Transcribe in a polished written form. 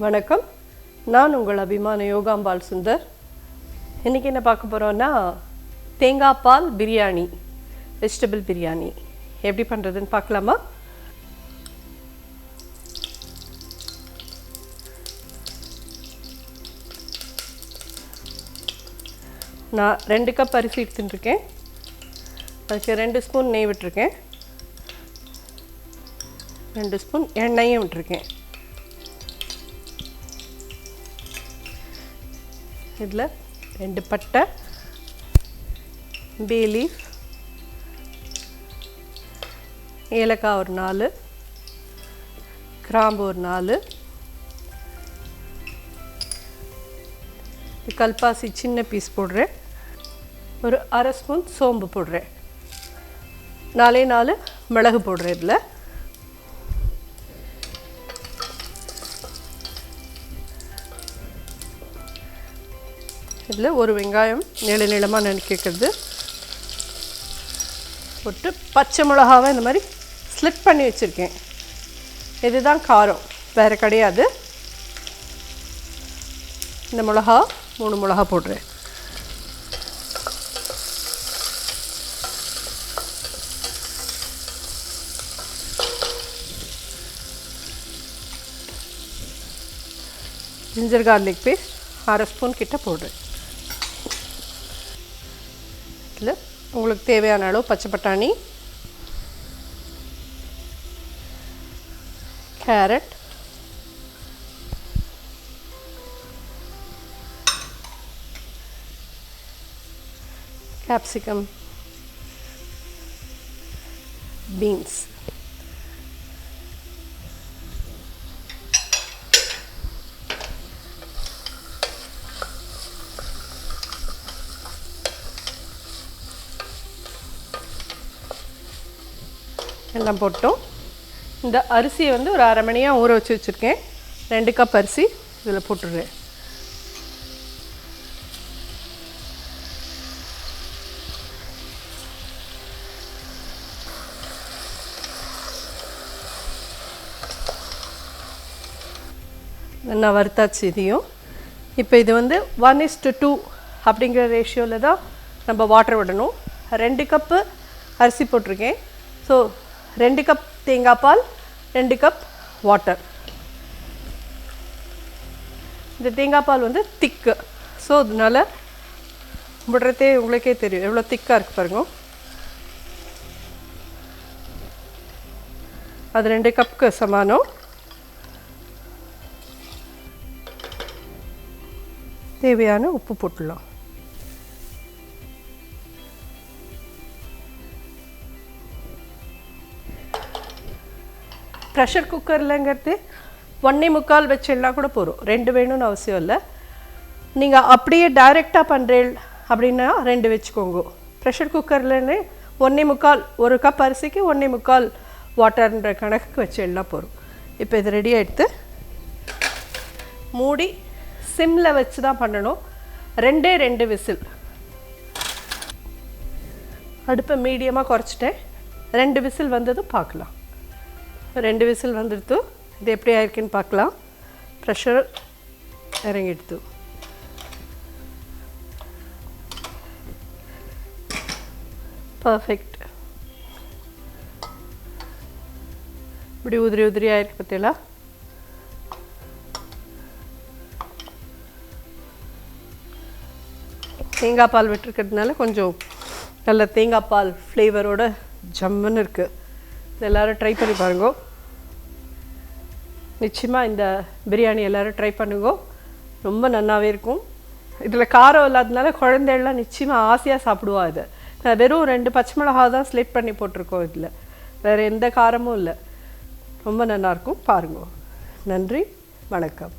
வணக்கம். நான் உங்கள் அபிமான யோகாம்பால் சுந்தர். இன்றைக்கி என்ன பார்க்க போகிறோன்னா தேங்காய் பால் பிரியாணி, வெஜிடபிள் பிரியாணி எப்படி பண்ணுறதுன்னு பார்க்கலாமா? நான் 2 கப் அரிசி எடுத்துட்டுருக்கேன். அதுக்கு 2 ஸ்பூன் நெய் விட்டுருக்கேன், 2 ஸ்பூன் எண்ணெயும் விட்டுருக்கேன். இதில் 2 பட்டை, பே லீஃப், ஏலக்காய் ஒரு 4, கிராம்பு ஒரு 4, கல்பாசி சின்ன பீஸ் போடுறேன், ஒரு அரை ஸ்பூன் சோம்பு போடுறேன், 4 மிளகு போடுறேன். இதில் ஒரு வெங்காயம் நீளமாக நறுக்கிக்கிறது போட்டு, பச்சை மிளகாவை இந்த மாதிரி ஸ்லிட் பண்ணி வச்சுருக்கேன். இதுதான் காரம், வேறு கிடையாது. இந்த மிளகா 3 மிளகா போடுறேன். ஜிஞ்சர் கார்லிக் பேஸ்ட் அரை ஸ்பூன் கிட்ட போடுறேன். இதில் உங்களுக்கு தேவையான அளவு பச்சை பட்டாணி, கேரட், கேப்சிகம், பீன்ஸ், எல்லாம் போட்டோம். இந்த அரிசியை ஒரு அரை மணியாக ஊற வச்சு வச்சுருக்கேன். 2 கப் அரிசி இதில் போட்டுடுறேன். நல்லா வறுத்தாச்சு இதையும். இப்போ இது 1:2 அப்படிங்கிற ரேஷியோவில் தான் நம்ம வாட்டர் விடணும். 2 கப்பு அரிசி போட்டிருக்கேன். ஸோ 2 கப் தேங்காய் பால், 2 கப் வாட்டர். இந்த தேங்காய் பால் திக்கு. ஸோ அதனால் விடுறதே உங்களுக்கே தெரியும் எவ்வளோ திக்காக இருக்குது பாருங்க. அது 2 கப்புக்கு சமானம். தேவையான உப்பு போட்டுடலாம். ப்ரெஷர் குக்கர்லங்கிறது 1.25 வச்சிடலாம் கூட போகிறோம், 2 வேணும்னு அவசியம் இல்லை. நீங்கள் அப்படியே டைரெக்டாக பண்ணுறீள் அப்படின்னா 2 வச்சுக்கோங்க. ப்ரெஷர் குக்கர்லன்னு 1.25, 1 கப் அரிசிக்கு 1.25 வாட்டர்ன்ற கணக்குக்கு வச்சிடலாம் போகிறோம். இப்போ இது ரெடி ஆகிடுத்து. மூடி சிம்மில் வச்சு தான் பண்ணணும். 2 விசில். அடுப்பை மீடியமாக குறைச்சிட்டேன். 2 விசில் வந்ததும் பார்க்கலாம். 2 விசில் வந்துடுத்து. இது எப்படி ஆயிருக்குன்னு பார்க்கலாம். ப்ரெஷர் இறங்கிடுத்து. பர்ஃபெக்ட். இப்படி உதிரி ஆயிருக்கு பார்த்தீங்களா? தேங்காய் பால் விட்டுருக்கிறதுனால கொஞ்சம் நல்ல தேங்காய் பால் ஃப்ளேவரோட ஜம்முன்னு இருக்குது. எல்லோரும் ட்ரை பண்ணி பாருங்க. நிச்சயமாக இந்த பிரியாணி எல்லோரும் ட்ரை பண்ணுங்க. ரொம்ப நல்லாவே இருக்கும். இதில் காரம் இல்லாததுனால குழந்தைகள்லாம் நிச்சயமாக ஆசையாக சாப்பிடுவா. இது வெறும் 2 பச்சை மிளகா தான் ஸ்லிட் பண்ணி போட்டிருக்கோம். இதில் வேறு எந்த காரமும் இல்லை. ரொம்ப நல்லாயிருக்கும். பாருங்க. நன்றி, வணக்கம்.